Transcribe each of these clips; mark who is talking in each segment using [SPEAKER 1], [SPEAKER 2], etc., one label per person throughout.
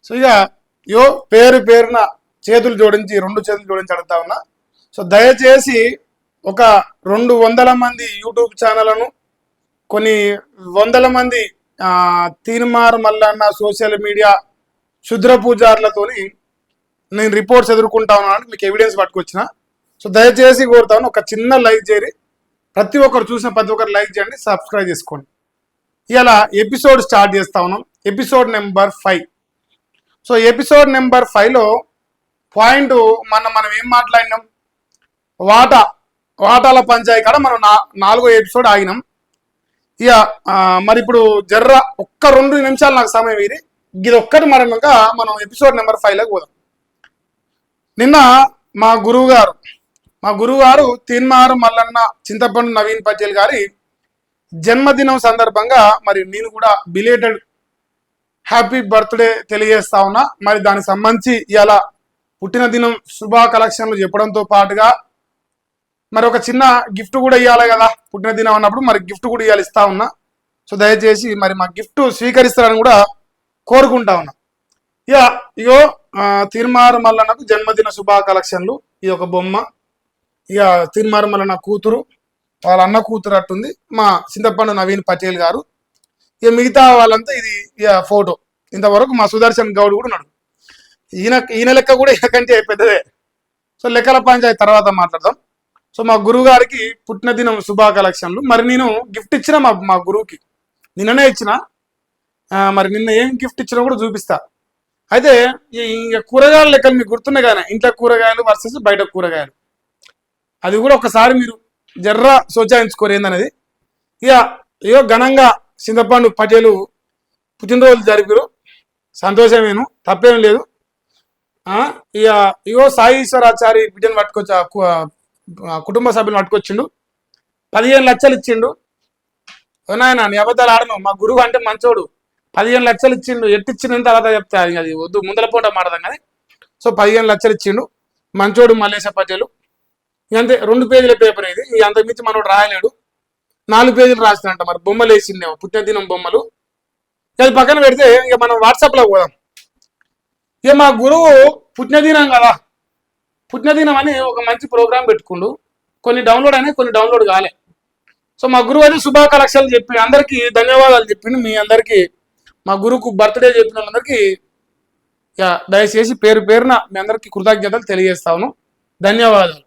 [SPEAKER 1] So ఇక యో పేరు పేరున చేతులు జోడించి 2 చేతులు జోడించి అడుగుతా ఉన్నా. సో దయచేసి ఒక 200 మంది యూట్యూబ్ ఛానళ్లను, కొన్ని వందల మంది తీన్మార్ మల్లన్న సోషల్ మీడియా క్షుద్ర పూజారులతోని నేను రిపోర్ట్స్ ఎదుర్కొంటా ఉన్నాను, మీకు ఎవిడెన్స్ పట్టుకొచ్చిన. సో దయచేసి కోరుతాను, ఒక చిన్న లైక్ చేయండి. ప్రతి ఒక్కరు చూసిన ప్రతి ఒక్కరు లైక్ చేయండి, సబ్స్క్రైబ్ చేసుకోండి. ఇలా ఎపిసోడ్ స్టార్ట్ చేస్తా ఉన్నాం. Episode number 5. So episode number 5లో పాయింట్ మనం ఏం మాట్లాడినాం, వాటాల పంచాయి కాడ మనం 4వ ఎపిసోడ్ ఆగినాం. ఇక మరి ఇప్పుడు జర్ర ఒక్క 2 నిమిషాలు నాకు సమయం ఇది ఒక్కటి మరణంగా మనం ఎపిసోడ్ నెంబర్ 5లోకి పోదాం. నిన్న మా గురువు గారు తీన్మార్ మల్లన్న చింతపండు నవీన్ పటేల్ గారి జన్మదినం సందర్భంగా మరి నేను కూడా బిలేటెడ్ హ్యాపీ బర్త్డే తెలియజేస్తా ఉన్నా. మరి దానికి సంబంధించి ఇలా పుట్టిన దినం శుభాకాంక్షలు చెప్పడంతో పాటుగా మరి ఒక చిన్న గిఫ్ట్ కూడా ఇవ్వాలి కదా, పుట్టిన దినం అన్నప్పుడు మరి గిఫ్ట్ కూడా ఇస్తా ఉన్నా. సో దయచేసి మరి మా గిఫ్ట్ స్వీకరిస్తారని కూడా కోరుకుంటా ఉన్నా. ఇగో తీన్మార్ మల్లన్నకు జన్మదిన శుభాకాంక్షలు. ఇది ఒక బొమ్మ. ఇక తీన్మార్ మల్లన్న కూతురు, వాళ్ళ అన్న కూతురు అట్టుంది, మా చింతపండు నవీన్ పటేల్ గారు. ఇక మిగతా వాళ్ళంతా ఇది ఫోటో. ఇంతవరకు మా సుదర్శన్ గౌడ్ కూడా ఉన్నాడు. ఈయన లెక్క కూడా కంటే పెద్దదే. సో లెక్కల పంచాయతీ తర్వాత మాట్లాడదాం. సో మా గురువు గారికి పుట్టిన దినం శుభాకాంక్షలు. మరి నేను గిఫ్ట్ ఇచ్చిన మా గురువుకి నిన్ననే ఇచ్చిన. మరి నిన్న ఏం గిఫ్ట్ ఇచ్చినా కూడా చూపిస్తా. అయితే ఇంకా కూరగాయల లెక్కలు మీకు గుర్తున్నాయి కానీ, ఇంట్లో కూరగాయలు వర్సెస్ బయట కూరగాయలు, అది కూడా ఒకసారి మీరు జర్రా సోచాయించుకోరు ఏందనేది. ఇక ఘనంగా చింతపండు పటేలు పుట్టినరోజు జరిపారు, సంతోషమేను, తప్పేం లేదు. ఇగో సాయి ఈశ్వరాచారి బిడ్డను పట్టుకొచ్చి కుటుంబ సభ్యులను పట్టుకొచ్చిండు, 15 లక్షలు ఇచ్చిండు. నాయన నీ అబద్ధాలు ఆడను, మా గురువు అంటే మంచోడు, 15 లక్షలు ఇచ్చిండు. ఎట్టిచ్చిన తర్వాత చెప్తా, అది వద్దు ముందల పూట మాడదాం కానీ. సో 15 లక్షలు ఇచ్చిండు, మంచోడు మల్లేశ పటేలు. అంతే, 2 పేజీల పేపర్ ఇది. అంతకు మించి మనోడు రాయలేడు, 4 పేజీలు రాసినంట. మరి బొమ్మలు వేసిండేమో, పుట్టిన దినం బొమ్మలు. అది పక్కన పెడితే ఇక మనం వాట్సాప్లో పోదాం. ఇక మా గురువు పుట్టిన దినం కదా, పుట్టిన దినం అని ఒక మంచి ప్రోగ్రాం పెట్టుకుండు. కొన్ని డౌన్లోడ్ అయినాయి, కొన్ని డౌన్లోడ్ కాలే. సో మా గురువు అయితే శుభాకాంక్షలు చెప్పి అందరికీ ధన్యవాదాలు చెప్పిండు. మీ అందరికీ, మా గురువుకు బర్త్డే చెప్పిన వాళ్ళందరికీ దయచేసి పేరు పేరున మీ అందరికీ కృతజ్ఞతలు తెలియజేస్తాను, ధన్యవాదాలు.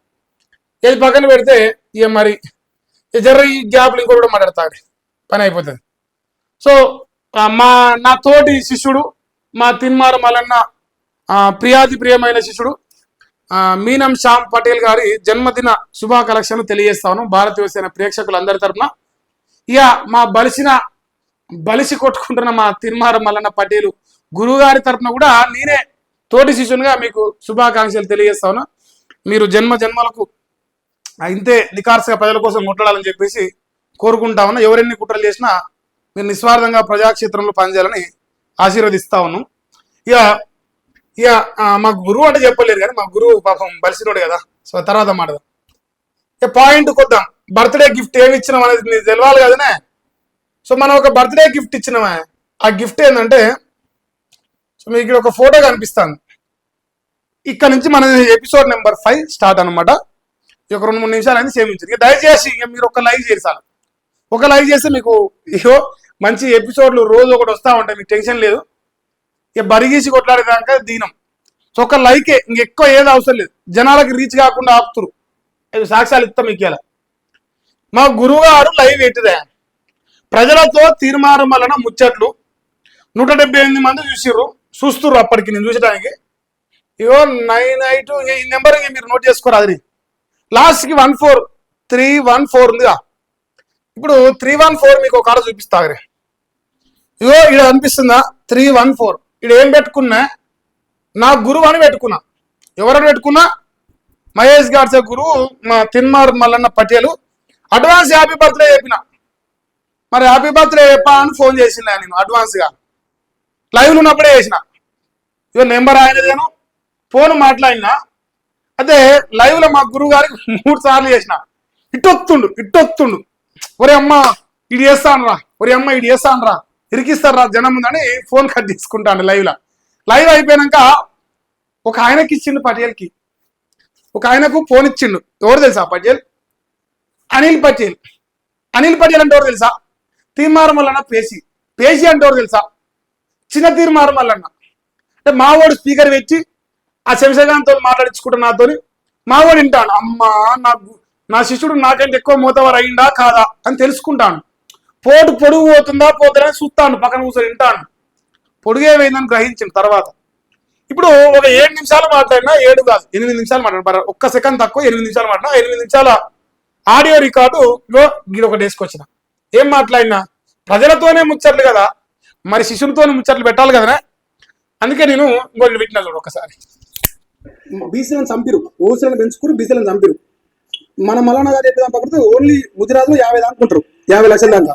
[SPEAKER 1] ఇది పక్కన పెడితే ఇక మరి జర్ర ఈ గ్యాప్లు ఇంకోటి కూడా మాట్లాడతాడు, పని అయిపోతుంది. సో నా తోటి శిష్యుడు, మా తీన్మార్ మల్లన్న ప్రియాతి ప్రియమైన శిష్యుడు మీనం శ్యామ్ పటేల్ గారి జన్మదిన శుభాకాంక్షలు తెలియజేస్తాను భారతీయ సేన ప్రేక్షకులందరి తరఫున. ఇక మా బలిసి కొట్టుకుంటున్న మా తీన్మార్ మల్లన్న పటేలు గురువు గారి తరఫున కూడా నేనే తోటి శిష్యునిగా మీకు శుభాకాంక్షలు తెలియజేస్తాను. మీరు జన్మలకు ఇంతే నికార్సగా ప్రజల కోసం కొట్లాడాలని చెప్పేసి కోరుకుంటా ఉన్నా. ఎవరెన్ని కుట్రలు చేసినా మీరు నిస్వార్థంగా ప్రజాక్షేత్రంలో పనిచేయాలని ఆశీర్వదిస్తా ఉన్నాం. ఇక మా గురువు అంటే చెప్పలేరు కానీ మా గురువు పాపం బలిసినోడు కదా. సో తర్వాత మాట్లాడదాం. ఇక పాయింట్ కొద్దాం. బర్త్డే గిఫ్ట్ ఏమి ఇచ్చినాం అనేది మీకు తెలవాలి కదనే. సో మనం ఒక బర్త్డే గిఫ్ట్ ఇచ్చినామే. ఆ గిఫ్ట్ ఏంటంటే, సో మీకు ఇక్కడ ఒక ఫోటో కనిపిస్తాను. ఇక్కడ నుంచి మన ఎపిసోడ్ నెంబర్ 5 స్టార్ట్ అనమాట. ఒక 2-3 నిమిషాలు అనేది సేవించారు. ఇక దయచేసి ఇక మీరు ఒక లైక్ చేసాలి. ఒక లైక్ చేస్తే మీకు ఇగో మంచి ఎపిసోడ్లు రోజు ఒకటి వస్తూ ఉంటాయి, మీకు టెన్షన్ లేదు. ఇక బరిగీసి కొట్లాడేదాకా దీనం. సో ఒక లైకే, ఇంకెక్కువ ఏది అవసరం లేదు. జనాలకు రీచ్ కాకుండా ఆపుతురు. ఇది సాక్ష్యాలు ఇస్తాం మీకు. ఇలా మా గురువు గారు లైవ్ పెట్టిదే, ప్రజలతో తీర్మానం వలన ముచ్చట్లు 178 మంది చూస్తుర్రు అప్పటికి నేను చూసడానికి. ఇగో 98 ఈ నెంబర్ మీరు నోట్ చేసుకోరు. అది లాస్ట్కి 14314 ఉందిగా. ఇప్పుడు 314 మీకు ఒక ఆడ చూపిస్తా. ఇగో ఇక్కడ అనిపిస్తుందా 314. ఇక్కడ ఏం పెట్టుకున్నా, నా గురువు అని పెట్టుకున్నా. ఎవరని పెట్టుకున్నా, మహేష్ గాడ్సే గురువు మా Teenmar Mallanna Patel. Advance happy birthday చెప్పిన. మరి హ్యాపీ బర్త్డే చెప్పా అని ఫోన్ చేసిన నేను అడ్వాన్స్గా, లైవ్లో ఉన్నప్పుడే చేసిన. ఇగో నెంబర్ ఆయనదేను, ఫోన్ మాట్లాడినా. అదే లైవ్లో మా గురువు గారికి 3 సార్లు చేసిన. ఇట్టొత్తుండు ఒరే అమ్మ ఇది చేస్తాను రా, ఒరే అమ్మ ఇది చేస్తాను రా, ఇరికిస్తారు రా జనం ఉందని ఫోన్ కట్ తీసుకుంటాను లైవ్లో. లైవ్ అయిపోయాక ఒక ఆయనకి ఇచ్చిండు పటేల్కి, ఒక ఆయనకు ఫోన్ ఇచ్చిండు. ఎవరు తెలుసా పటేల్? అనిల్ పటేల్. అనిల్ పటేల్ అంటే ఎవరు తెలుసా? తీర్మానం మల్లన్న పేసి. పేసి అంటే ఎవరు తెలుసా? చిన్న తీర్మానం మల్లన్న. అంటే మావాడు స్పీకర్ పెట్టి ఆ శంశగాంతో మాట్లాడించుకుంటా నాతో, మావాడు వింటాను, అమ్మా నా శిష్యుడు నాకంటే ఎక్కువ మోతవారు అయిందా కాదా అని తెలుసుకుంటాను. పొడుగు పోతుందా పోతుందని చూస్తాను, పక్కన కూర్చొని వింటాను. పొడుగేమైందని గ్రహించిన తర్వాత ఇప్పుడు ఒక 7 నిమిషాలు మాట్లాడినా 7 కాదు 8 నిమిషాలు మాట్లాడిన, ఒక్క సెకండ్ తక్కువ 8 నిమిషాలు మాట్లాడినా 8 నిమిషాల ఆడియో రికార్డులో గీడ ఒకటి వేసుకొచ్చిన. ఏం మాట్లాడినా ప్రజలతోనే ముచ్చట్లు కదా, మరి శిష్యులతోనే ముచ్చట్లు పెట్టాలి కదా. అందుకే నేను ఇంకోటి పెట్టినా చూడు ఒకసారి.
[SPEAKER 2] బీసీలను చంపిరు, ఓసీలను పెంచుకుని బీసీలను చంపిరు. మన మల్లన్న గారు చెప్పేదాం పక్కన ఓన్లీ ముదిరాజులు 50 దాకా ఉంటారు, 50 లక్షల దాకా.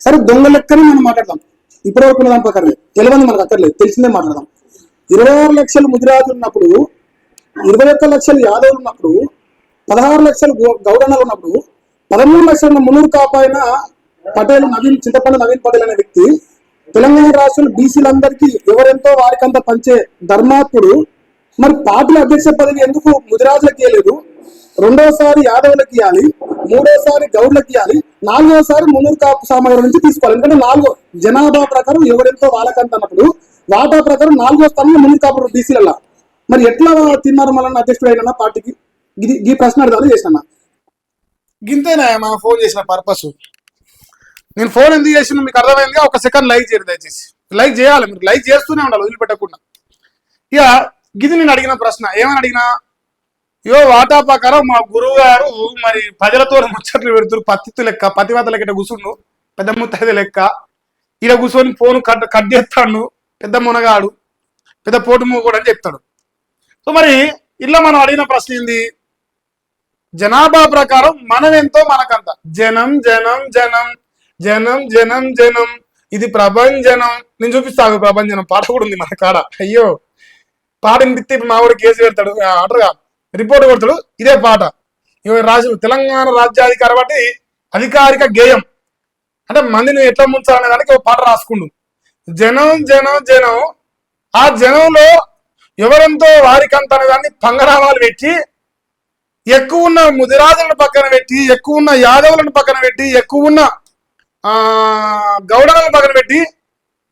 [SPEAKER 2] సరే దొంగ లెక్కని మనం మాట్లాడదాం. ఇప్పటి వరకు దాని ప్రకారం తెలియదు, మనకు అక్కర్లేదు, తెలిసిందే మాట్లాడదాం. 26 లక్షలు ముదిరాజులు ఉన్నప్పుడు, 21 లక్షలు యాదవులు ఉన్నప్పుడు, 16 లక్షలు గౌడన్నలు ఉన్నప్పుడు, 13 లక్షల మున్నూరు కాపాయిన పటేల్ చింతపండు నవీన్ పటేల్ అనే వ్యక్తి తెలంగాణ రాష్ట్రంలో బీసీలందరికీ ఎవరెంతో వారికంతా పంచే ధర్మాత్ముడు. మరి పార్టీ అధ్యక్ష పదవి ఎందుకు ముదిరాజులకు ఇవ్వలేదు? రెండోసారి యాదవులకు ఇవ్వాలి, మూడోసారి గౌడ్లకు ఇవ్వాలి, నాలుగోసారి మున్నూరు కాపు సామాగ్రి నుంచి తీసుకోవాలి. ఎందుకంటే జనాభా ప్రకారం ఎవరెంతో వాళ్ళకంత అన్నప్పుడు వాటా ప్రకారం 4వ స్థానంలో మున్నూరు కాపు బీసీలలో. మరి ఎట్లా తిన్నారు మల్లన్న అధ్యక్షుడు అయినా పార్టీకి? ఈ ప్రశ్న అర్థాలు చేసిన
[SPEAKER 1] గింతేనా మనం ఫోన్ చేసిన పర్పస్. నేను ఫోన్ ఎందుకు చేసిన మీకు అర్థమైందిగా. ఒక సెకండ్ లైక్ చేయరు దయచేసి, లైక్ చేయాలి, మీరు లైక్ చేస్తూనే ఉండాలి వదిలిపెట్టకుండా. ఇక గిది నేను అడిగిన ప్రశ్న ఏమని అడిగినా, వాటా ప్రకారం మా గురువు గారు మరి ప్రజలతో ముచ్చట్లు పెడుతున్నారు, పత్తి లెక్క పతివత లెక్క కూర్చుండు, పెద్ద ముత్తైద లెక్క ఈడ కూర్చొని ఫోన్ కట్ చేస్తాడు, పెద్ద మునగాడు, పెద్ద పోటు మూగోడు అని చెప్తాడు. సో మరి ఇలా మనం అడిగిన ప్రశ్న ఏంది? జనాభా ప్రకారం మనం ఎంతో మనకంత. జనం జనం జనం జనం జనం జనం ఇది ప్రభంజనం. నేను చూపిస్తాను ప్రభంజనం పాట కూడా ఉంది మన కాడ. అయ్యో పాట వినిపిస్తే ఇప్పుడు మా ఊరు కేసు పెడతాడు, అంటారుగా రిపోర్ట్ కొడతాడు. ఇదే పాట రాజు తెలంగాణ రాజ్యాధికారి బట్టి అధికారిక గేయం. అంటే మందిని ఎట్లా ముంచాలనే దానికి ఒక పాట రాసుకుండు. జనం జనం జనం, ఆ జనంలో ఎవరెంతో వారికంత అనే దాన్ని పంగనామాలు పెట్టి, ఎక్కువ ఉన్న ముదిరాజులను పక్కన పెట్టి, ఎక్కువ ఉన్న యాదవులను పక్కన పెట్టి, ఎక్కువ ఉన్న గౌడలను పక్కన పెట్టి,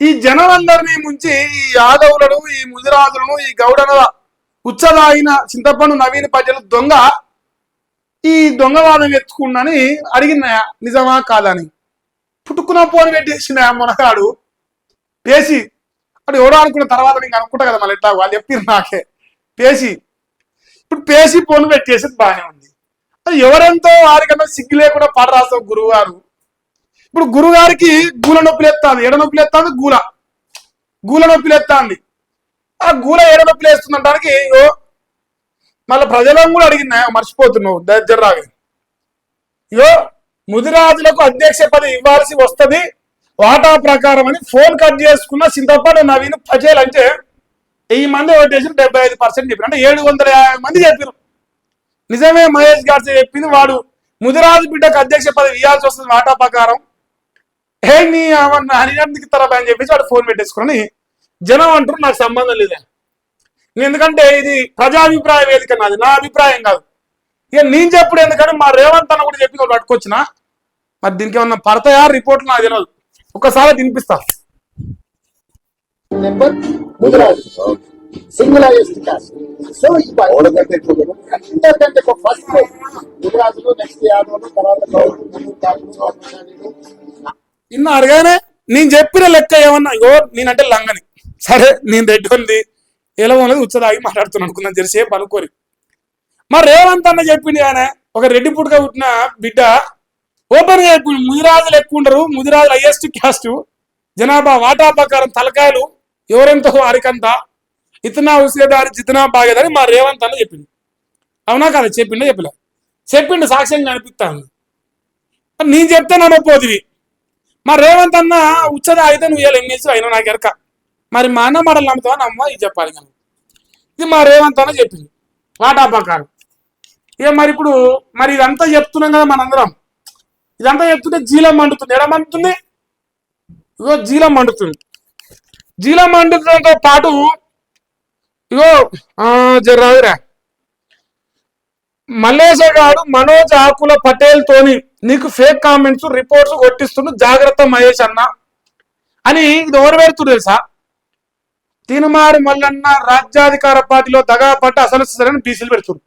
[SPEAKER 1] ఈ జనాలందరినీ ముంచి ఈ యాదవులను, ఈ ముదిరాజులను, ఈ గౌడల ఉచ్చదాగిన చింతపండు నవీన్ పటేల్ దొంగ ఈ దొంగవాదం ఎత్తుకున్నాని అడిగిన, నిజమా కాదని. పుట్టుకున్న పోని పెట్టేసిన మునగాడు పేసి. అటు ఎవడో అనుకున్న తర్వాత నేను అనుకుంటా కదా, మళ్ళీ ఎట్లా వాళ్ళు చెప్పారు నాకే పేసి. ఇప్పుడు పేసి పోను పెట్టేసి బాగానే ఉంది. అది ఎవరెంతో వారికన్నా సిగ్గు లేకుండా పాట రాస్తావు గురువు గారు. ఇప్పుడు గురుగారికి గూల నొప్పి లేస్తుంది, ఎడ నొప్పి లేస్తుంది, గూల నొప్పి లేస్తుంది. ఆ గూల ఎడ నొప్పి లేస్తుందంటానికి మళ్ళీ ప్రజలను కూడా అడిగినా, మర్చిపోతున్నావు దగ్గరరాగా. ముదిరాజులకు అధ్యక్ష పదవి ఇవ్వాల్సి వస్తుంది వాటా ప్రకారం అని ఫోన్ కట్ చేసుకున్న చింతపండు నవీన్ పటేల్ అంటే 1000 మంది ఓటేసి 75% చెప్పారు. అంటే 750 మంది చెప్పారు. నిజమే మహేష్ గారు చెప్పింది, వాడు ముదిరాజు బిడ్డకు అధ్యక్ష పదవి ఇవ్వాల్సి వస్తుంది వాటా ప్రకారం. నీ హరినందుకు తర్వాత అని చెప్పేసి వాడు ఫోన్ పెట్టేసుకుని జనం అంటారు నాకు సంబంధం లేదా. ఎందుకంటే ఇది ప్రజాభిప్రాయ వేదిక, నాది నా అభిప్రాయం కాదు. ఇక నేను చెప్పుడు ఎందుకంటే మా రేవంత్ అన్న కూడా చెప్పి వాళ్ళు పట్టుకొచ్చిన. మరి దీనికి ఏమన్నా పడతాయా రిపోర్ట్లు నాకు తెలియదు, ఒకసారి తినిపిస్తా. ఇన్న అడగానే నేను చెప్పిన లెక్క ఏమన్నా నేనంటే లంగని, సరే నేను రెడ్డి ఉంది ఎలా ఉన్నది ఉచ్చదాగి మాట్లాడుతున్నాను అనుకున్నాను తెలిసేపు అనుకోరి. మరి రేవంత్ అన్న చెప్పింది ఆయన, ఒక రెడ్డి పుట్టుక పుట్టిన బిడ్డ ఓపెన్ గా చెప్పింది, ముదిరాజులు ఎక్కువ ఉండరు, ముదిరాజులు హైయెస్ట్ క్యాస్ట్, జనాభా వాటా ప్రకారం తలకాయలు ఎవరెంతో వారికంతా, ఇతనా ఉసేదారి జితనా బాగేదని మా రేవంత్ అన్న చెప్పింది. అవునా కదా? చెప్పిండు సాక్ష్యం కనిపిస్తాను. నేను చెప్తే నమ్మపోదివి. మా రేవంత్ అన్న ఉచ్చదా అయితే నువ్వు ఇలా ఎన్నేసి అయినా నాకు ఎరక. మరి మా అన్న మాటలు నమ్ముతావా నమ్మ ఇది చెప్పాలి కానీ. ఇది మా రేవంత్ అన్న చెప్పింది వాటా ప్రకారం. ఇక మరి ఇప్పుడు మరి ఇదంతా చెప్తున్నాం కదా మనందరం, ఇదంతా చెప్తుంటే జీలం మండుతుంది. ఎడ మండుతుంది? జీలం మండుతుంది. జీలం మండుతుంతో పాటు ఇగో జర్రాదురా మల్లేశ గారు మనోజ్ ఆకుల పటేల్ తోని నీకు ఫేక్ కామెంట్స్ రిపోర్ట్స్ కొట్టిస్తుండు జాగ్రత్త మహేష్ అన్న అని ఇది ఎవరు పెడుతున్నారు తెలుసా? తినుమారు మల్లన్న రాజ్యాధికార పార్టీలో దగా పట్ట అసలు బీసీలు పెడుతుంది.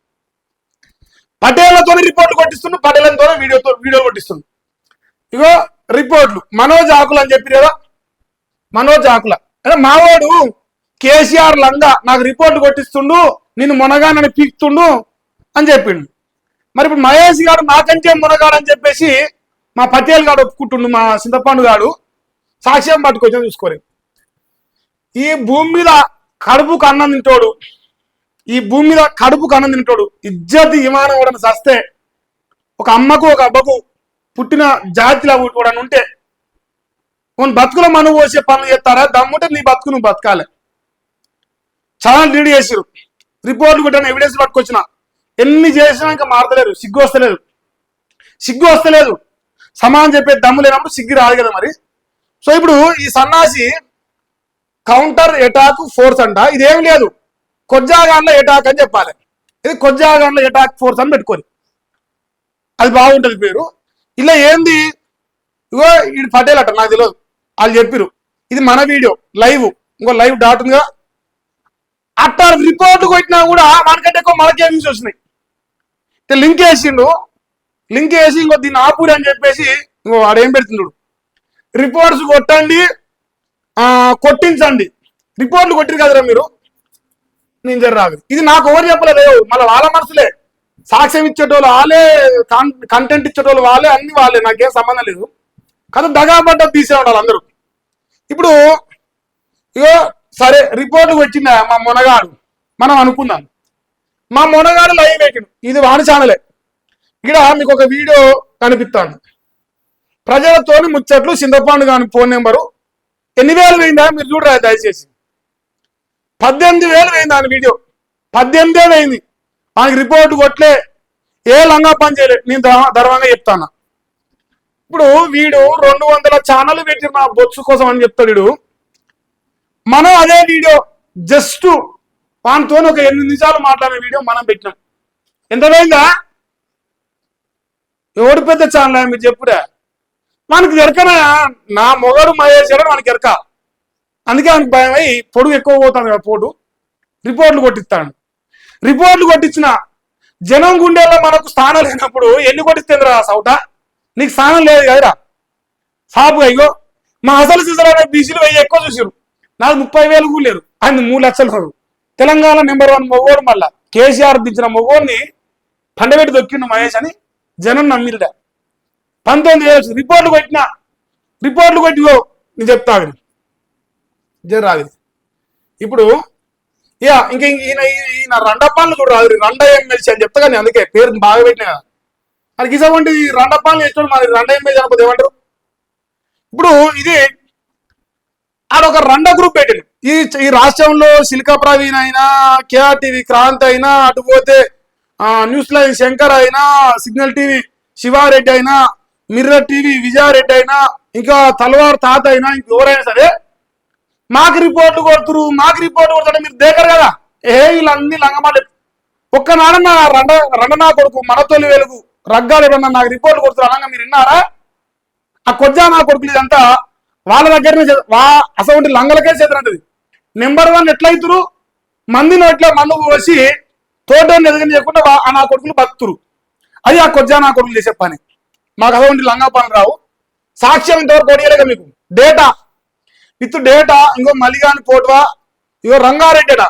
[SPEAKER 1] పటేళ్లతోనే రిపోర్ట్లు కొట్టిస్తుండు, పటేళ్లతో వీడియో కొట్టిస్తుండు. ఇగో రిపోర్ట్లు మనోజ్ ఆకుల అని చెప్పి కదా, మనోజ్ ఆకుల అంటే మావాడు కేసీఆర్ లంగా నాకు రిపోర్ట్ కొట్టిస్తుండు, నేను మునగా నన్ను పీక్తుండు అని చెప్పిండు. మరి ఇప్పుడు మహేష్ గారు నాకంటే మునగాడు అని చెప్పేసి మా పటేల్ గారు ఒప్పుకుంటుండు, మా చింతపండు గారు సాక్ష్యం పట్టుకొచ్చి చూసుకోలేదు. ఈ భూమి మీద కడుపుకు అన్నం తింటోడు, ఈ భూమి మీద కడుపుకు అన్నం తింటోడు ఇజ్జత్ విమానం కూడా చస్తే ఒక అమ్మకు ఒక అబ్బకు పుట్టిన జాతిలో కూడా ఉంటే బతుకుల మను పోసే పనులు చేస్తారా? దమ్ముంటే నీ బతుకు నువ్వు బతకాలి. చాలా లీడ్ చేసారు, రిపోర్ట్లు కొట్టాను, ఎవిడెన్స్ పట్టుకొచ్చిన, ఎన్ని చేసినా ఇంకా మారతలేరు. సిగ్గు వస్తలేదు. సమానం చెప్పే దమ్ము లేనప్పుడు సిగ్గు రాదు కదా మరి. సో ఇప్పుడు ఈ సన్నాసి కౌంటర్ అటాక్ ఫోర్స్ అంట, ఇదేం లేదు కొజ్జాగాన్లో అటాక్ అని చెప్పాలి. ఇది కొజ్జాగాన్లో అటాక్ ఫోర్స్ అని పెట్టుకోని అది బాగుంటుంది పేరు. ఇలా ఏంది ఇగో ఇది పటేల్ అట, నాకు తెలియదు, వాళ్ళు చెప్పిరు. ఇది మన వీడియో లైవ్, ఇంకో లైవ్ డాట్ ఉందిగా. అట్లా రిపోర్ట్లు కొట్టినా కూడా మనకంటే ఎక్కువ మనకే వ్యూస్ వచ్చినాయి. లింక్ వేసి ఇంకో దీన్ని ఆపూరి అని చెప్పేసి ఇంకో వాడేం పెడుతున్నాడు, రిపోర్ట్స్ కొట్టండి కొట్టించండి. రిపోర్ట్లు కొట్టిరు కదరా మీరు, నేను జర్రాదు. ఇది నాకు ఎవరు చెప్పలేదు, మళ్ళీ వాళ్ళ మనసులే సాక్ష్యం ఇచ్చేటోళ్ళు వాళ్ళే, కంటెంట్ ఇచ్చేటోళ్ళు వాళ్ళే, అన్ని వాళ్ళే, నాకేం సంబంధం లేదు కదా. దగాబడ్డ తీసే ఉండాలి అందరూ. ఇప్పుడు ఇగో సరే రిపోర్ట్లు వచ్చిందా మా మొనగాడు, మనం అనుకుందాం మా మొనగాడు లైవ్ పెట్టిండు, ఇది వాడి ఛానలే. ఇక్కడ మీకు ఒక వీడియో కనిపిస్తాను, ప్రజలతోని ముచ్చట్లు చింతపండు గాని ఫోన్ నెంబరు 8,000 పోయిందా మీరు చూడరా దయచేసి. 18,000 పోయింది ఆయన వీడియో, 18,000 అయింది. ఆయనకి రిపోర్ట్ కొట్లే, ఏ లంగా పని చేయలే, నేను ధర్మంగా చెప్తాను. ఇప్పుడు వీడు 200 ఛానల్ పెట్టిన నా బొత్సు కోసం అని చెప్తాడు వీడు. మనం అదే వీడియో జస్ట్ వానితో ఒక 8 నిమిషాలు మాట్లాడిన వీడియో మనం పెట్టినాం. ఎంత పోయిందా? ఎవడు పెద్ద ఛానల్ మీరు చెప్పురా. మనకి ఎరకనా, నా మొగడు మహేష్ గారు మనకి ఎరక, అందుకే ఆయనకు భయం అయి పొడుగు ఎక్కువ పోతాను కదా పోటు. రిపోర్ట్లు కొట్టించిన జనం గుండెల్లో మనకు స్థానం లేనప్పుడు ఎన్ని కొట్టిస్తుందిరా సౌట, నీకు స్థానం లేదు కదరా సాపుగా. ఇగో మా అసలు సిసలైన బీసీలు 1000 ఎక్కువ చూసారు, నాకు 30,000 కూడా లేరు, ఆయన 3 లక్షలు. తెలంగాణ నెంబర్ 1 మొగోడు, మళ్ళా కేసీఆర్ దించిన మొగోడిని పండబెట్టి దొక్కిండు మహేష్ అని జనం నమ్మిరుట. 19,000 రిపోర్ట్లు కొట్టిగో నేను చెప్తాను జరాది. ఇప్పుడు ఇంకా ఈయన రండపాలను కూడా రాదు, రండ ఎమ్మెల్సీ అని చెప్తా కానీ అందుకే పేరు బాగా పెట్టినా కదా. అది ఇటువంటి రండపాలను వేస్తాడు, మరి రండ ఎమ్మెల్సీ అనుకోతే ఏమంటారు. ఇప్పుడు ఇది ఆడొక రండ గ్రూప్ పెట్టింది ఈ రాష్ట్రంలో. శిల్కా ప్రవీణ్ అయినా, కేఆర్ టీవీ క్రాంత్ అయినా, అటుపోతే న్యూస్ లైన్ శంకర్ అయినా, సిగ్నల్ టీవీ శివారెడ్డి అయినా, మిర్రర్ టీవీ విజయారెడ్డి అయినా, ఇంకా తల్వార్ తాత అయినా, ఇంకెవరైనా సరే మాకు రిపోర్ట్లు కొడతాడు మీరు దేకరు కదా. వీళ్ళన్నీ లంగమాట. ఒక్కనాడన్న రండనా కొడుకు మనతోలి వెలుగు రగ్గాలు ఏమన్నా నాకు రిపోర్ట్లు కొడుతారు అనగా మీరు విన్నారా? ఆ కొజ్జా నా కొడుకులు ఇదంతా వాళ్ళ దగ్గరనే అసలు లంగలకే చేతులంటది. నెంబర్ 1 ఎట్లయితురు, మందిని ఎట్లా మన్ను పోసి తోటని ఎదుగని చేయకుండా నా కొడుకులు బతుకుతురు. అది ఆ కొజ్జా నా కొడుకులు చేసే పని. మాకు అసలు లంగా పనులు రావు. సాక్ష్యం ఇంతవరకు కొడియలేక మీకు డేటా విత్ డేటా. ఇంకో మలిగాని పోటువా, ఇగో రంగారెడ్డిడా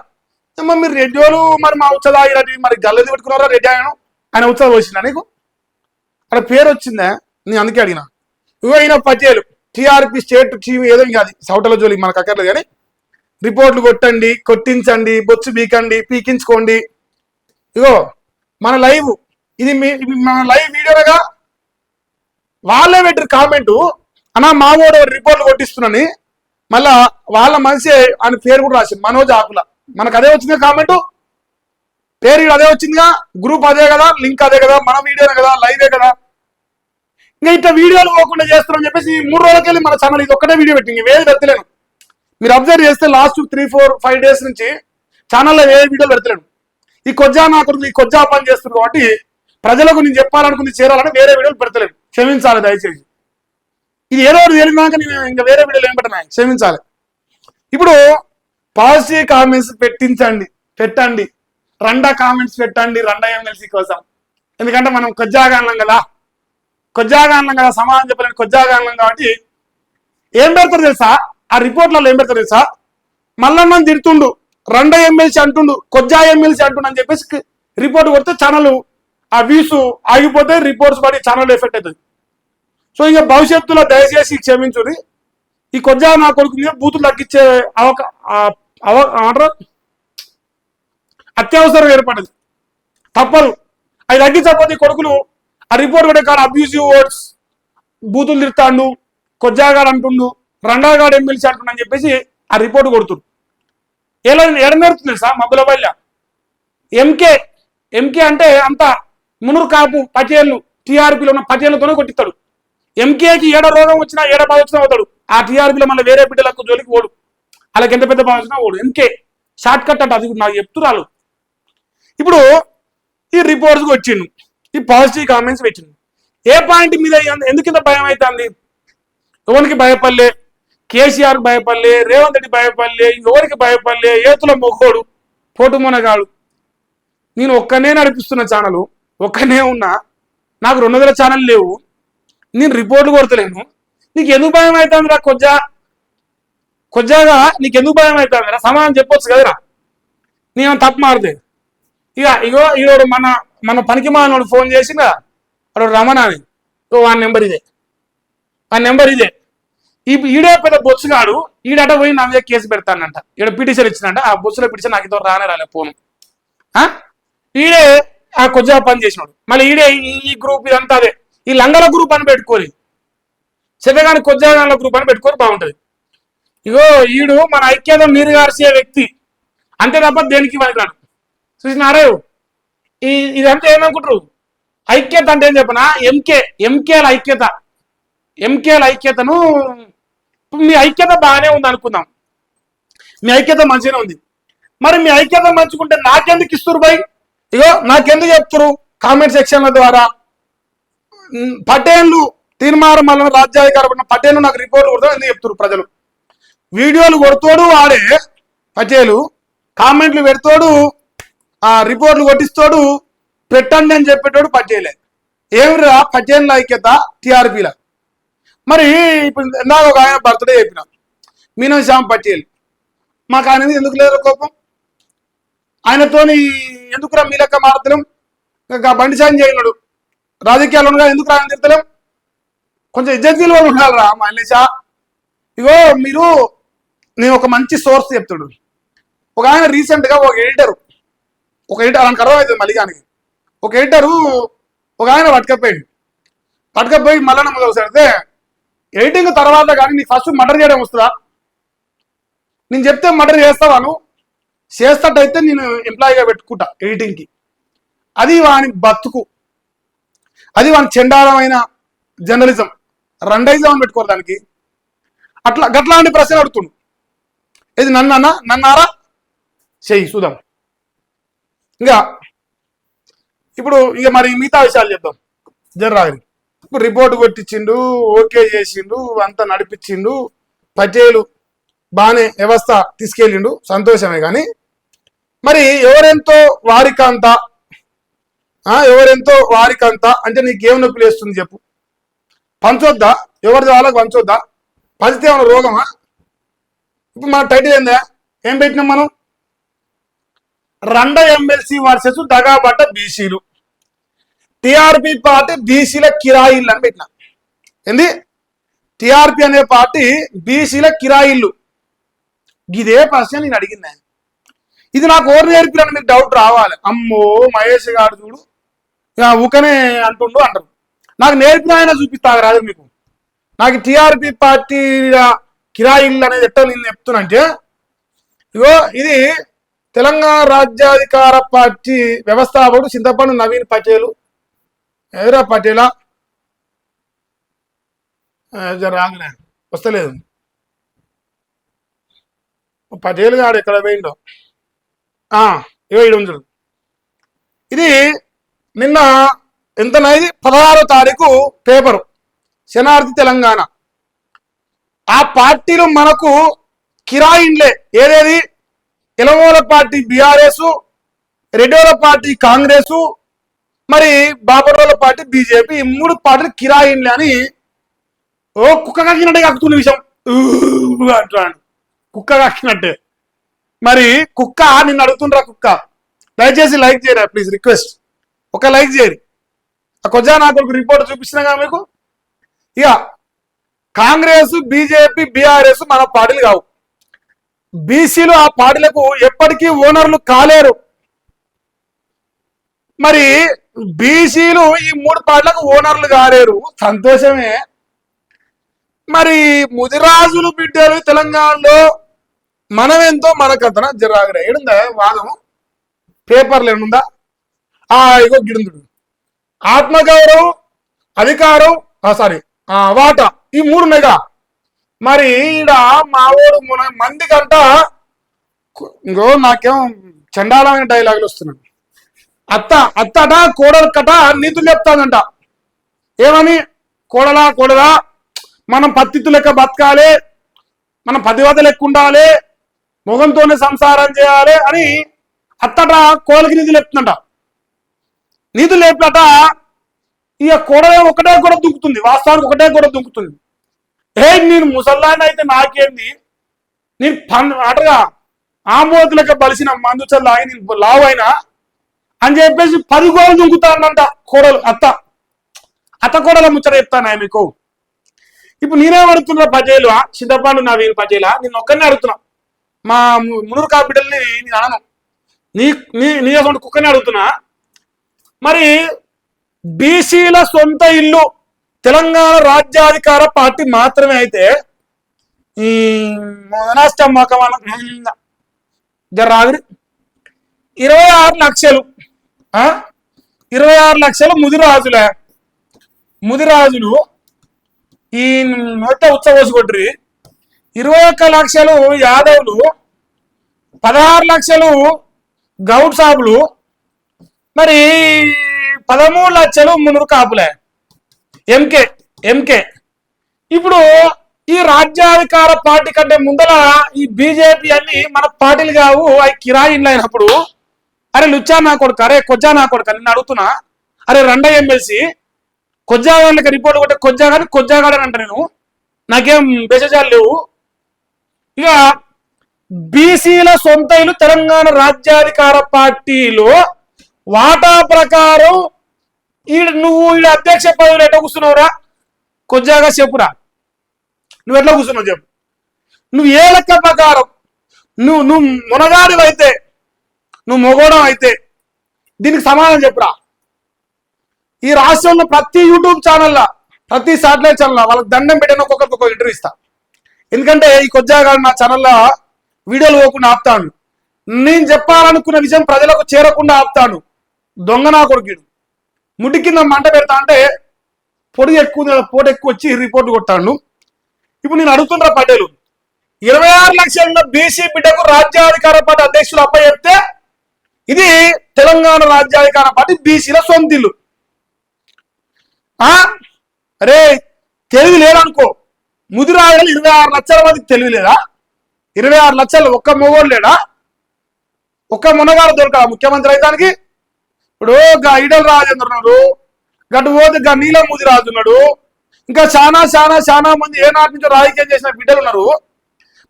[SPEAKER 1] మీరు రెడ్డి వాళ్ళు మరి మా ఉత్సవ మరి గల్లది పెట్టుకున్నారా రెడ్డి ఆయన ఉత్సవం వచ్చిందా నీకు? అక్కడ పేరు వచ్చిందా? నేను అందుకే అడిగిన. ఇగో ఈయన పటేలు టీఆర్పీ స్టేట్ టీవీ ఏదో కాదు, సౌటల జోలి మనకు అక్కర్లేదు కానీ రిపోర్ట్లు కొట్టండి, కొట్టించండి, బొచ్చు పీకండి, పీకించుకోండి. ఇగో మన లైవ్, ఇది మన లైవ్ వీడియోగా వాళ్ళే పెట్టారు కామెంటు, అన్నా మావోడు రిపోర్ట్లు కొట్టిస్తున్నాని. మళ్ళా వాళ్ళ మనిషి అని పేరు కూడా రాసింది, మనోజ్ ఆకుల. మనకు అదే వచ్చిందిగా కామెంటు, పేరు అదే వచ్చిందిగా, గ్రూప్ అదే కదా, లింక్ అదే కదా, మన వీడియోనే కదా, లైవే కదా. ఇంకా ఇట్లా వీడియోలు పోకుండా చేస్తారని చెప్పేసి 3 రోజులకెళ్ళి మన ఛానల్ ఇది ఒక్కటే వీడియో పెట్టింది, వేరే పెట్టలేను. మీరు అబ్జర్వ్ చేస్తే లాస్ట్ 3-4-5 డేస్ నుంచి ఛానల్లో ఏ వీడియోలు పెడతలేడు. ఈ కొజ్జా నా కొడుకు ఈ కొజ్జా పని చేస్తుంది కాబట్టి ప్రజలకు నేను చెప్పాలనుకుంది చేరాలని వేరే వీడియోలు పెడతలేడు. క్షమించాలి దయచేసి. ఇది ఏదో ఒకటి తెలియదాక నేను ఇంకా వేరే వీడియోలు ఏం పెట్టినా క్షమించాలి. ఇప్పుడు పాజిటివ్ కామెంట్స్ పెట్టండి రెండా కామెంట్స్ పెట్టండి రెండా ఎమ్మెల్సీ కోసం. ఎందుకంటే మనం కొజ్జాగానం కదా సమాధానం చెప్పలేని కొజ్జాగానం కాబట్టి ఏం పెడతారు తెలుసా, ఆ రిపోర్ట్లలో ఏం పెడతారు తెలుసా, మల్లన్న తిడుతుండు రెండో ఎమ్మెల్సీ అంటుండు కొజ్జా ఎమ్మెల్సీ అంటుండు అని చెప్పేసి రిపోర్ట్ కొడితే ఛానల్ ఆ వ్యూస్ ఆగిపోతే రిపోర్ట్స్ పడి ఛానల్ ఎఫెక్ట్ అవుతుంది. సో ఇక భవిష్యత్తులో దయచేసి క్షమించుని. ఈ కొజ్జా నా కొడుకు మీద బూతులు తగ్గించే అత్యవసరం ఏర్పడదు, తప్పదు. అది తగ్గించకపోతే కొడుకులు ఆ రిపోర్ట్ కూడా కాదు అబ్యూజివ్ వర్డ్స్ బూతులు తిడతాడు కొజ్జాగాడు అంటుండు రండాగాడు ఎమ్మెల్సీ అంటుండు అని చెప్పేసి ఆ రిపోర్ట్ కొడుతుడు. ఎడనేరుతుంది సార్ మబ్బులపల్లి ఎంకే అంటే అంత మునురు కాపు పటేళ్ళు టీఆర్పీలో ఉన్న పటేళ్లతోనే కొట్టిస్తాడు. ఎంకేకి ఏడ రోగం వచ్చినా ఏడ బాధ వచ్చినా అవుతాడు. ఆ టీఆర్పీలో మళ్ళీ వేరే బిడ్డలకు జోలికి ఓడు, వాళ్ళకి ఎంత పెద్ద బాధ వచ్చినా ఓడు. ఎంకే షార్ట్ కట్ అంటే అది నాకు చెప్తురాలు. ఇప్పుడు ఈ రిపోర్ట్స్కి వచ్చిండు, ఈ పాజిటివ్ కామెంట్స్ పెట్టిండు. ఏ పాయింట్ మీద ఎందుకు ఇంత భయం అవుతుంది? ఎవరికి భయపడలే, కేసీఆర్ భయపడలే, రేవంత్ రెడ్డి భయపడలే, ఎవరికి భయపడలే, ఏతుల మొగోడు పోటుమోనగాడు. నేను ఒక్కనే నడిపిస్తున్న ఛానల్, ఒక్కనే ఉన్నా, నాకు 200 ఛానల్ లేవు, నేను రిపోర్ట్లు కొడతలేను. నీకు ఎందుకు భయం అవుతుందిరా కొజ్జాగా నీకు ఎందుకు భయం అవుతుందిరా? సమాధానం చెప్పొచ్చు కదరా. నేను తప్పు మారితే ఈరోడు మన పనికి మానోడు ఫోన్ చేసినా అడు రమణ అని, వాని నెంబర్ ఇదే. ఈడే పెద్ద బొచ్చుగాడు, ఈడట పోయి నా మీద కేసు పెడతానంట. ఈడ పిటిషన్ ఇచ్చినంట, ఆ బొచ్చులో పిటిషన్ నాకు ఇంత రాలే ఫోను. ఈడే ఆ కొజ్జా పని చేసినాడు. మళ్ళీ ఈడే ఈ గ్రూప్ ఇదంతా అదే, ఈ లంగల గ్రూప్ అని పెట్టుకోని చెత్తగాని కొజ్జాగాన్ల గ్రూప్ అని పెట్టుకొని బాగుంటది. ఈడు మన ఐక్యత నీరుగార్చే వ్యక్తి అంతే తప్ప దేనికి పనికిరాడు. చూసినారే ఇదంతా ఏమనుకుంటారు? ఐక్యత అంటే ఏం చెప్పనా, ఎంకేల ఐక్యతను మీ ఐక్యత బాగానే ఉంది అనుకుందాం, మీ ఐక్యత మంచిగానే ఉంది. మరి మీ ఐక్యత మంచుకుంటే నాకెందుకు ఇస్తురు బై? నాకెందుకు చెప్తారు కామెంట్ సెక్షన్ల ద్వారా? పటేళ్లు తీర్మానం వల్ల రాజ్యాధికారం పటేళ్లు నాకు రిపోర్ట్లు కొడతాడు ఎందుకు చెప్తారు ప్రజలు? వీడియోలు కొడుతోడు వాడే పటేలు, కామెంట్లు పెడతాడు, ఆ రిపోర్ట్లు కొట్టిస్తాడు, పెట్టండి అని చెప్పేటోడు పటేలే. ఏమిరా పటేళ్ల ఐక్యత టీఆర్పీల? మరి ఇప్పుడు నాకు ఒక ఆయన బర్త్డే చెప్పిన మీనం శ్యామ్ పటేల్, మాకు ఆయన మీద ఎందుకు లేదు కోపం? ఆయనతోని ఎందుకురా మీ లెక్క మాడతలేం? బండి సాయం చేయగలడు రాజకీయాలు ఉండగా ఎందుకు రాయని తిడతలేం? కొంచెం ఇజ్జత్ వాళ్ళు ఉండాలిరా మల్లేషా. మీరు నేను ఒక మంచి సోర్స్ చెప్తాడు. ఒక ఆయన రీసెంట్ గా ఒక ఎడిటర్ అలాంటి కర్వ అవుతుంది మళ్ళీ కానీ ఒక ఎడిటరు ఒక ఆయన పట్టుకపోయి మళ్ళీ నమ్మకడితే ఎడిటింగ్ తర్వాత కానీ నీకు ఫస్ట్ మర్డర్ చేయడం వస్తుందా? నేను చెప్తే మర్డర్ చేస్తావాను, చేస్తట్టయితే నేను ఎంప్లాయీగా పెట్టుకుంటా ఎడిటింగ్కి. అది వాని బతుకు, అది వాని చెండాలమైన జర్నలిజం, రండైజం అని పెట్టుకోరు దానికి. గట్లాంటి ప్రశ్న అడుగుతుండు. ఇది నన్నారా చెయ్యి చూద్దాం. ఇప్పుడు మరి మిగతా విషయాలు చెప్దాం జర్రాగని. ఇప్పుడు రిపోర్ట్ కొట్టించిండు, ఓకే చేసిండు, అంతా నడిపించిండు, పటేలు బాగానే వ్యవస్థ తీసుకెళ్ళిండు, సంతోషమే. కానీ మరి ఎవరెంతో వారికంతా అంటే నీకేం నొప్పి లేస్తుంది చెప్పు? పంచొద్దా? ఎవరిది వాళ్ళకి పంచొద్దా? పంచితే ఏమైనా రోగమా? ఇప్పుడు మన టైటిల్ ఏందా? ఏం పెట్టినాం మనం? రెండో ఎమ్మెల్సీ వర్సెస్ దగాబడ్డ బీసీలు, టిఆర్పి పార్టీ బీసీల కిరాయిల్లు అని పెట్టినా. ఏంది? టిఆర్పి అనే పార్టీ బీసీల కిరాయిల్లు. ఇదే ప్రశ్న నేను అడిగిందా? ఇది నాకు ఓరు నేర్పిరని మీకు డౌట్ రావాలి. అమ్మో మహేష్ గారు చూడు ఊకనే అంటారు. నాకు నేర్పిన ఆయన చూపిస్తాను రాదు మీకు. నాకు టిఆర్పి పార్టీ కిరాయిల్లు అనేది ఎట్లా నేను చెప్తున్నంటే, ఇది తెలంగాణ రాజ్యాధికార పార్టీ వ్యవస్థాపకుడు చింతపండు నవీన్ పటేలు. ఎదురా పటేలా రాగలే వస్తలేదు. పటేల్ గాడు ఎక్కడ పోయిండో ఇగో ఈడ ఉంది చూడు. ఇది నిన్న ఎంతనైది 16వ తారీఖు పేపరు శనార్థి తెలంగాణ. ఆ పార్టీలు మనకు కిరాయిండ్లే. ఏదేది ఎలమూల పార్టీ బీఆర్ఎస్, రెడ్డిల పార్టీ కాంగ్రెస్, మరి బాబరోల పార్టీ బీజేపీ, ఈ 3 పార్టీలు కిరాయిండ్లే అని ఓ కుక్క కాకినట్టే కాకుతున్న విషయం అంటాడు. కుక్క కాకినట్టే. మరి కుక్క నిన్ను అడుగుతుండ్రా కుక్క, దయచేసి లైక్ చేయరా ప్లీజ్, రిక్వెస్ట్, ఒక లైక్ చేయరు. ఆ కొజ్జా నాకు రిపోర్ట్ చూపిస్తున్నా మీకు. ఇక కాంగ్రెస్, బీజేపీ, బీఆర్ఎస్ మన పార్టీలు కావు. బీసీలు ఆ పార్టీలకు ఎప్పటికీ ఓనర్లు కాలేరు. మరి బీసీలు ఈ 3 పార్టీలకు ఓనర్లు కాలేరు, సంతోషమే. మరి ముదిరాజులు బిడ్డలు తెలంగాణలో మనమెంతో మనకంతనా జరాగరా ఏడుందా వాదము, పేపర్లు ఏముందా? ఇగో గిడుందుడు. ఆత్మగౌరవం, అధికారం, వాటా, ఈ 3 ఉన్నాయిగా. మరి ఈడ మావోడు మంది కంట ఇంకో నాకేం చండాలమైన డైలాగులు వస్తున్నాయి. అత్తట కోడలు కట నీతులు చెప్తానంట. ఏమని? కోడలా మనం పత్తిత్తు లెక్క బతకాలి, మనం పతివత లెక్క ఉండాలి, మొగంతోనే సంసారం చేయాలి అని అత్తట కోడలికి నీతులు చెప్తుందంట. నీతులు లేపట ఇక కోడలే ఒకటే కూడా దుంకుతుంది, వాస్తవానికి ఒకటే కూడా దుంకుతుంది. నేను ముసల్లాన్ని అయితే నాకేంది, నేను అటగా ఆంబోతు లెక్క బలిసిన మందు చల్లాగి నేను లావు అయినా అని చెప్పేసి 10 గోడలు దుంకుతానంట కోడలు. అత్త కోడల ముచ్చట చెప్తాను మీకు. ఇప్పుడు నేనేం అడుగుతున్నా, పజేలు చింతపండు నా వీరు పజేలా, నేను ఒక్కరినే అడుగుతున్నా. మా మునూరు బిడ్డల్ని నేను అనను, నీ కుక్కనే అడుగుతున్నా. మరి బీసీల సొంత ఇల్లు తెలంగాణ రాజ్యాధికార పార్టీ మాత్రమే అయితే ఈ జరాగిరి 26 లక్షలు 26 లక్షలు ముదిరాజులు ఈ మొత్తం ఉత్సవోసి కొట్టిరి. 21 లక్షలు యాదవులు, 16 లక్షలు గౌడ్ సాబులు, మరి 13 లక్షలు మునురు కాపులే ఎంకే. ఇప్పుడు ఈ రాజ్యాధికార పార్టీ కంటే ముందల ఈ బీజేపీ అన్ని మన పార్టీలు కావు, అవి కిరాయిన్లు అయినప్పుడు అరే లుచ్చా నా కొడుకు, అరే కొజ్జా నా కొడుకు నిన్ను అడుగుతున్నా. అరే రెండ ఎమ్మెల్సీ కొజ్జాగాళ్ళకి రిపోర్ట్ కొట్టే కొజ్జాగాడు అని అంట. నేను నాకేం బెజాలు లేవు. ఇక బీసీల సొంత ఇల్లు తెలంగాణ రాజ్యాధికార పార్టీలో వాటా ప్రకారం నువ్వు ఈడ అధ్యక్ష పదవులు ఎట్లా కూర్చున్నావురా కొజ్జాగా చెప్పురా, నువ్వు ఎట్లా కూర్చున్నావు చెప్పు. నువ్వు ఏ లెక్క ప్రకారం నువ్వు మునగాడివైతే, నువ్వు మొగోడం అయితే దీనికి సమాధానం చెప్పురా. ఈ రాష్ట్రంలో ప్రతి యూట్యూబ్ ఛానల్లా, ప్రతి శాటిలైట్ ఛానల్ వాళ్ళకి దండం పెట్టిన ఒక్కొక్కరికి ఒక్కొక్క ఇంటర్వ్యూ ఇస్తా. ఎందుకంటే ఈ కొజ్జాగా నా ఛానల్లో వీడియోలు పోకుండా ఆపుతాను, నేను చెప్పాలనుకున్న విషయం ప్రజలకు చేరకుండా ఆపుతాను. దొంగ నా కొడుకుడు ముడి కింద మంట పెడతా అంటే పోటు ఎక్కువ వచ్చి రిపోర్ట్ కొట్టాను. ఇప్పుడు నేను అడుగుతున్నా పటేలు, 26 లక్షల బీసీ బిడ్డకు రాజ్యాధికార పార్టీ అధ్యక్షులు అప్ప చెప్తే ఇది తెలంగాణ రాజ్యాధికార పార్టీ బీసీల సొంతిల్లు. అరే తెలివి లేదనుకో, ముదిరాజులు 26 లక్షల మందికి తెలివి లేదా? 26 లక్షలు ఒక్క మొగోడు లేడా? ఒక్క మునగాడు దొరకడా ముఖ్యమంత్రి అయితానికి? ఇప్పుడు ఈడల రాజేంద్ర ఉన్నాడు, గటు పోతే నీలం ముదిరాజు ఉన్నాడు, ఇంకా చాలా మంది ఏనాటి నుంచో రాజకీయం చేసిన బిడ్డలు ఉన్నారు.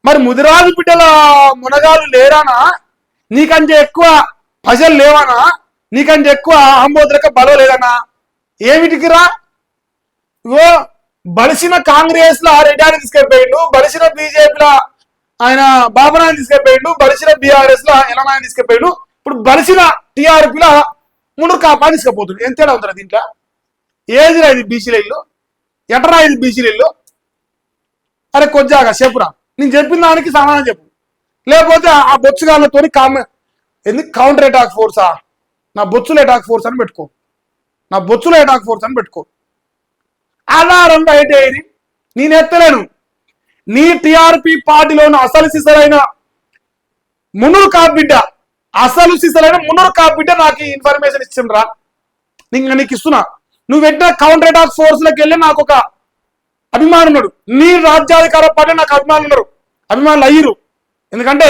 [SPEAKER 1] మరి ముదిరాజు బిడ్డల మునగాలు లేరానా? నీకంటే ఎక్కువ ప్రజలు లేవానా? నీకంటే ఎక్కువ ఆంబోద్రక బలం లేదన్నా? ఏమిటికి రా? ఇగో బలిసిన కాంగ్రెస్ లో రెడ్డిని తీసుకెళ్ళిపోయిండు, బలిసిన బీజేపీలో ఆయన బాబునాయని తీసుకెళ్ళిపోయిండు, బలిసిన బీఆర్ఎస్ లో ఎలనాయని తీసుకెళ్ళిపోయిండు, ఇప్పుడు బలిసిన టీఆర్పీలో మునురు కాపా తీసుకుపోతుంది. ఎంత తేడా ఉంటుందా దీంట్లో? ఏదిరా ఇది బీసీల ఇల్లు? ఎటరా ఇది బీసీల ఇల్లు? అరే కొజ్జాగా చెప్పురా, నేను చెప్పిన దానికి సమాధానం చెప్పు. లేకపోతే ఆ బొచ్చుగాళ్ళతో ఎందుకు కౌంటర్ అటాక్ ఫోర్సా? నా బొచ్చుల అటాక్ ఫోర్స్ అని పెట్టుకో, నా బొచ్చుల అటాక్ ఫోర్స్ అని పెట్టుకో. ఆధారంగా అయితే ఇది నేను ఎత్తలేను. నీ టీఆర్పీ పార్టీలోని అసలు సిసలైన మునురు కాపు బిడ్డ అసలు సిసలైన మున్నూరు కాపిట నాకు ఇన్ఫర్మేషన్ ఇచ్చిండ్రా, నీకు ఇస్తున్నా. నువ్వు పెట్టిన కౌంటర్ రేట్ ఆఫ్ ఫోర్స్ లకు వెళ్ళి నాకు ఒక అభిమానులు ఉన్నాడు. నీ రాజ్యాధికార పార్టీ నాకు అభిమానులు ఉన్నారు, అభిమానులు అయ్యిరు. ఎందుకంటే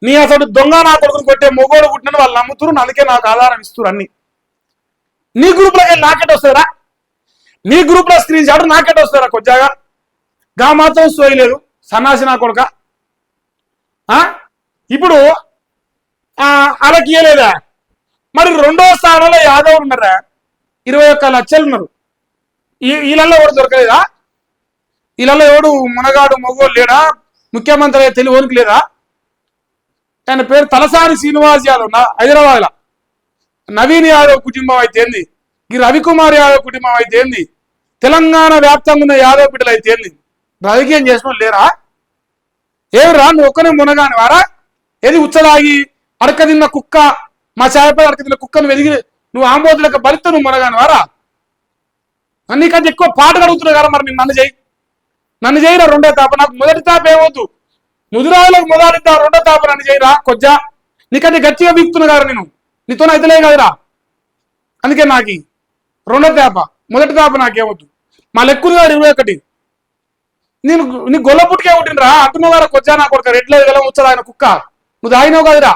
[SPEAKER 1] నీ అసలు దొంగ నా కొడుకుని కొట్టే మొగోడు పుట్టిన వాళ్ళు నమ్ముతున్నారు, అందుకే నాకు ఆధారం ఇస్తున్నారు అన్ని. నీ గ్రూప్ లోకి వెళ్ళి నాకెట్ వస్తారా, నీ గ్రూప్ లో స్క్రీన్ షాట్ నాకెట్ వస్తారా? కొద్దిగా గా మాత్రం సోయలేదు సన్నాసి నా కొడుక. ఇప్పుడు వాళ్ళకి ఇయ్యలేదా? మరి రెండో స్థానంలో యాదవ్ ఉన్నారా, 21 లక్షలు ఉన్నారు. వీళ్ళల్లో ఎవరు దొరకలేదా? వీళ్ళల్లో ఎవడు మునగాడు మొగోడు లేడా? ముఖ్యమంత్రి తెలివనికి లేదా? ఆయన పేరు తలసాని శ్రీనివాస్ యాదవ్, హైదరాబాద్ లో. నవీన్ యాదవ్ కుటుంబం అయితే ఏంది, ఈ రవికుమార్ యాదవ్ కుటుంబం అయితే ఏంది, తెలంగాణ వ్యాప్తంగా ఉన్న యాదవ్ బిడ్డలు అయితే ఏంది, రాజకీయం చేసిన లేరా? ఏమిరా నువ్వు ఒక్కనే మునగాని వారా? ఏది ఉచ్చదాగి అడక తిన్న కుక్క, మా చాయపై అడక తిన్న కుక్కను వెదిగి నువ్వు ఆంబోతులకు బలితో నువ్వు మునగాని వారా? నీకంటే ఎక్కువ పాటలు అడుగుతున్నావు కదా, మరి నన్ను చేయి, నన్ను చేయరా రెండో తాప. నాకు మొదటి తాప ఏమవుతు, ముదిరాజులకు మొదటి తాప, రెండో తాప నన్ను చేయరా కొజ్జా. నీకంటే గట్టిగా వీక్తున్నా కదా నేను, నీతో అయితేలే కదరా. అందుకే నాకు రెండో తాప, మొదటి తాప నాకేమవుతు. మా లెక్కులు 21. నేను నీ గొల్ల పుట్టుకే ఉంటుండ్రా అంటున్నావు కదా కొజ్జా నా కొడుక. రెడ్లో గెలం వచ్చాడు ఆయన కుక్క, నువ్వు దాగినావు కదరా.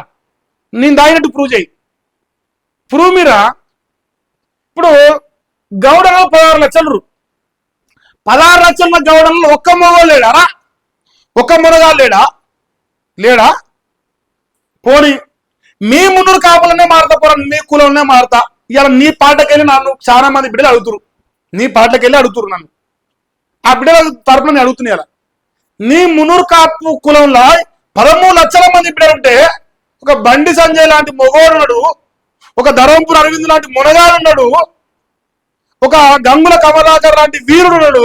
[SPEAKER 1] నేను దాగినట్టు ప్రూవ్ చేయి, ప్రూవ్ మీరా. ఇప్పుడు గౌడలో 16 లక్షలు, 16 లక్షల గౌడంలో ఒక్క మొగోడు లేడారా? ఒక్క మునగాడు లేడా? లేడా? పోనీ మీ మున్నూరు కాపులనే మారుతా, పోరా మీ కులంలోనే మారుతా. ఇవాళ నీ పాటకెళ్ళి నన్ను చాలా మంది బిడ్డలు అడుగుతురు, నీ పాటకెళ్ళి అడుగుతురు నన్ను. ఆ బిడ్డల తరపున నేను అడుగుతున్నాయి. అలా నీ మున్నూరు కాపు కులంలో 13 లక్షల మంది బిడ్డలు ఉంటే, ఒక బండి సంజయ్ లాంటి మొగోడు ఉన్నాడు, ఒక ధర్మపురి అరవింద్ లాంటి మునగాడు ఉన్నాడు, ఒక గంగుల కమలాకర్ లాంటి వీరుడు ఉన్నాడు.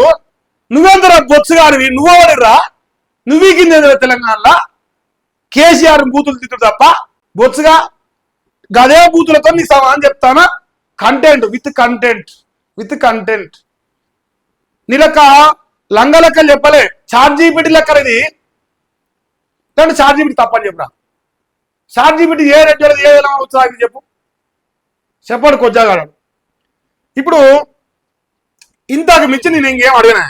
[SPEAKER 1] నువ్వెంతరా బొత్సుగాడివి, నువ్వెవడిరా? నువ్వీకింది తెలంగాణలో కేసీఆర్ బూతులు తిట్టు తప్ప బొత్సుగా గదే బూతులతో నీ సమానం చెప్తానా? Content with content, with content. నీ లెక్క లంగ లెక్కలు చెప్పలే, చార్జీపీటీ లెక్కలు. ఇది అంటే చార్జీపీటీ తప్పని చెప్పురా. చార్జీపీటీ ఏ రెడ్డి ఏ వచ్చా చెప్పు, చెప్పాడు కొజ్జాగాడు. ఇప్పుడు ఇంతకు మించి నేను ఇంకేం అడిగినా,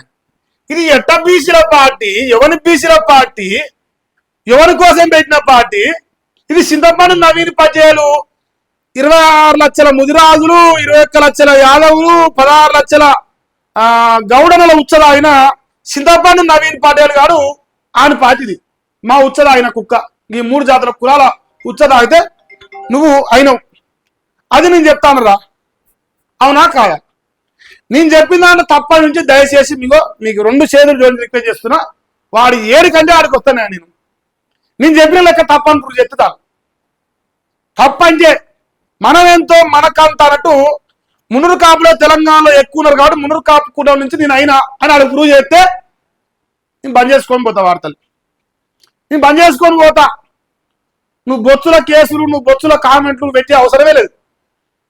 [SPEAKER 1] ఇది ఎట్ట బీసీల పార్టీ, ఎవరి బీసీల పార్టీ, ఎవరి కోసం పెట్టిన పార్టీ ఇది? చింతపండు నవీన్ పటేలు 26 లక్షల ముదిరాజులు, 21 లక్షల యాదవులు, 16 లక్షల గౌడనల ఉచ్చద ఆయన చింతపండు నవీన్ పటేల్ గారు ఆయన పార్టీది. మా ఉచ్చద ఆయన కుక్క, ఈ 3 జాతుల కులాల ఉచ్చద అయితే నువ్వు అయినవు. అది నేను చెప్తాను రా, అవునా కాదా? నేను చెప్పిన దాంట్లో తప్ప నుంచి దయచేసి మీకు 2 చేతులు జోడి రిక్వెస్ట్ చేస్తున్నా. వాడు ఏడికంటే ఆడికి వస్తానే నేను చెప్పిన లెక్క తప్పని ఇప్పుడు చెప్తాను. తప్పంటే మనం ఎంతో మనకంత అన్నట్టు మున్నూరు కాపులో తెలంగాణలో ఎక్కువ ఉన్నారు కాబట్టి మున్నూరు కాపు కూడా నుంచి నేను అయినా అని ఆడు ప్రూవ్ చేస్తే నేను బంద్ చేసుకొని పోతా వార్తలు, నేను బంద్ చేసుకొని పోతా. నువ్వు బొచ్చుల కేసులు, నువ్వు బొచ్చుల కామెంట్లు పెట్టే అవసరమే లేదు.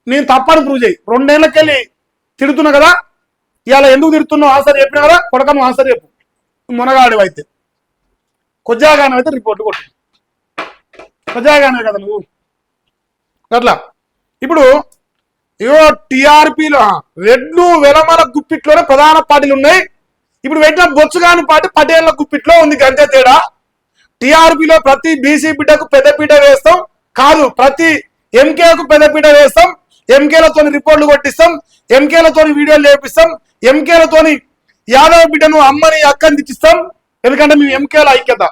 [SPEAKER 1] నేను తప్పని ప్రూవ్ చేయి. 2 ఏళ్ళకెళ్ళి తిడుతున్నా కదా, ఇవాళ ఎందుకు తిడుతున్నావు ఆన్సర్ చెప్పినా కదా, కొడక నువ్వు ఆన్సర్ చెప్పు. నువ్వు మునగాడివి అయితే, కొజ్జాగానే అయితే రిపోర్ట్ కొట్టు, కొజ్జాగానే కదా నువ్వు అట్లా. ఇప్పుడు ఇవో టీఆర్పీలో రెడ్లు వెలమల గుప్పిట్లోనే ప్రధాన పార్టీలు ఉన్నాయి. ఇప్పుడు పెట్టిన బొచ్చుగాని పార్టీ పటేళ్ల గుప్పిట్లో ఉంది, గంటే తేడా. టీఆర్పీలో ప్రతి బీసీ బిడ్డకు పెద్దపీట వేస్తాం కాదు, ప్రతి ఎంకేకు పెద్దపీట వేస్తాం, ఎంకేలతో రిపోర్ట్లు కొట్టిస్తాం, ఎంకేలతో వీడియోలు లేపిస్తాం, ఎంకేలతో యాదవ్ బిడ్డను అమ్మని అక్కని తెచ్చిస్తాం. ఎందుకంటే మేము ఎంకేల ఐక్యత.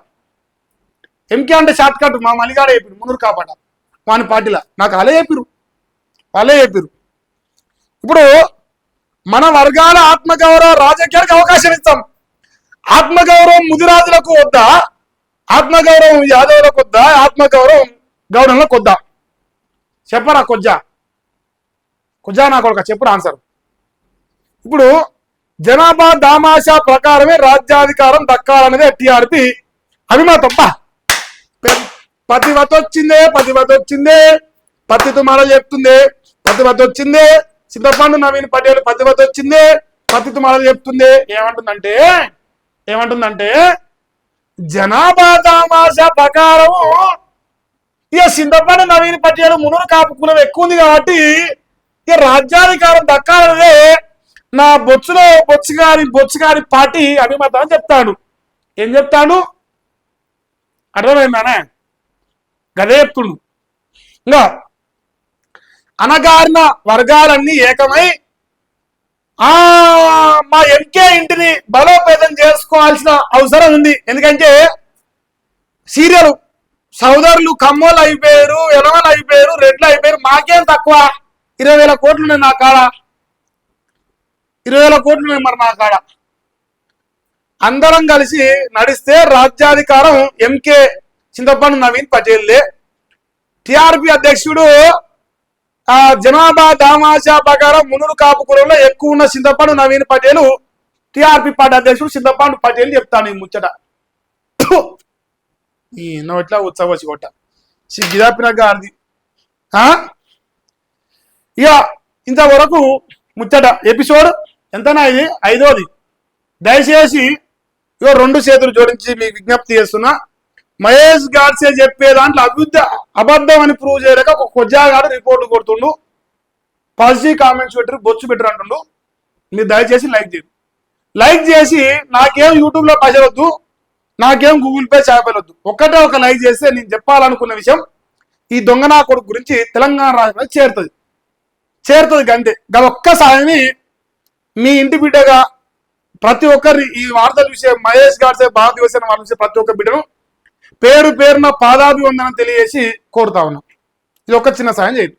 [SPEAKER 1] ఎంకే అంటే షార్ట్ కట్, మా మలిగాడ చెప్పారు మున్నూరు కాపాట వాని పార్టీలో. నాకు అలే చెప్పిరు, వాళ్ళే చెప్పిరు. ఇప్పుడు మన వర్గాల ఆత్మగౌరవ రాజకీయాలకు అవకాశం ఇస్తాం. ఆత్మగౌరవం ముదిరాజులకు వద్దా, ఆత్మగౌరవం యాదవులకు వద్దా, ఆత్మగౌరవం గౌరవంలో కొద్దా? చెప్పరా కొజ్జా, కొజ్జా నా కొడుక చెప్పురా ఆన్సర్. ఇప్పుడు జనాభా దామాషా ప్రకారమే రాజ్యాధికారం దక్కాలనేది టీఆర్పీ అభిమతం. పతివత వచ్చిందే, పతివత వచ్చిందే, పతితో మాట చెప్తుంది, పతివత వచ్చిందే. చింతపండు నవీన్ పటేల్ పతివత వచ్చిందే, పతితో మాట చెప్తుంది. ఏమంటుందంటే జనాభా దామాషా ప్రకారము ఇక సింధపల్లి నవీన్ పటేల్ మునురు కాపు కులం ఎక్కువ ఉంది కాబట్టి ఇక రాజ్యాధికారం దక్కాలనే నా బొచ్చుగారి పార్టీ అభిమతం అని చెప్తాడు. ఏం చెప్తాడు అర్థమైందానే? గదే చెప్తుడు. ఇంకా అనగారిన వర్గాలన్నీ ఏకమై మా ఎంకే ఇంటిని బలోపేతం చేసుకోవాల్సిన అవసరం ఉంది. ఎందుకంటే సీరియల్ సోదరులు కమ్మోళ్ళు అయిపోయారు, ఎలవలు అయిపోయారు, రెడ్లు అయిపోయారు, మాకేం తక్కువ. 20,000 కోట్లు ఉన్నాయి నా కాడ, 20,000 కోట్లు ఉన్నాయి మరి నా కాడ. అందరం కలిసి నడిస్తే రాజ్యాధికారం ఎంకే చింతపండు నవీన్ పటేల్దే. టిఆర్పి అధ్యక్షుడు జనాభా దామాషా ప్రకారం మునురు కాపు కులంలో ఎక్కువ ఉన్న చింతపండు నవీన్ పటేల్ టిఆర్పి పార్టీ అధ్యక్షుడు చింతపండు పటేల్ చెప్తాను ఈ ముచ్చట. ఎట్లా ఉత్సవ కొట్ట సిగ్గిదాపిన గారిది. ఇక ఇంతవరకు ముచ్చట ఎపిసోడ్ ఎంతనా ఇది 5వది. దయచేసి ఇక 2 చేతులు జోడించి మీకు విజ్ఞప్తి చేస్తున్నా. మహేష్ గాడ్సే చెప్పే దాంట్లో అబద్ధం అని ప్రూవ్ చేయలేక ఒక కొజ్జాగాడు రిపోర్ట్ కొడుతుండు, పాజిటివ్ కామెంట్స్ పెట్టరు, బొచ్చు పెట్టరు అంటుండు. మీరు దయచేసి లైక్ చేసి నాకేం యూట్యూబ్ లో పైసలొద్దు, నాకేం గూగుల్ పే చేపలొద్దు, ఒక్కటే ఒక లైక్ చేస్తే నేను చెప్పాలనుకున్న విషయం ఈ దొంగనా కొడుకు గురించి తెలంగాణ రాష్ట్రంలో చేరుతుంది అంతే. ఒక్క సాయని మీ ఇంటి బిడ్డగా ప్రతి ఒక్కరి ఈ వార్తల విషయం మహేష్ గాడ్సే భారతదేశ వార్తల విషయం ప్రతి ఒక్క బిడ్డను పేరున పాదాభివందనం తెలియజేసి కోరుతా ఉన్నాం. ఇది ఒక చిన్న సాయం చేయండి.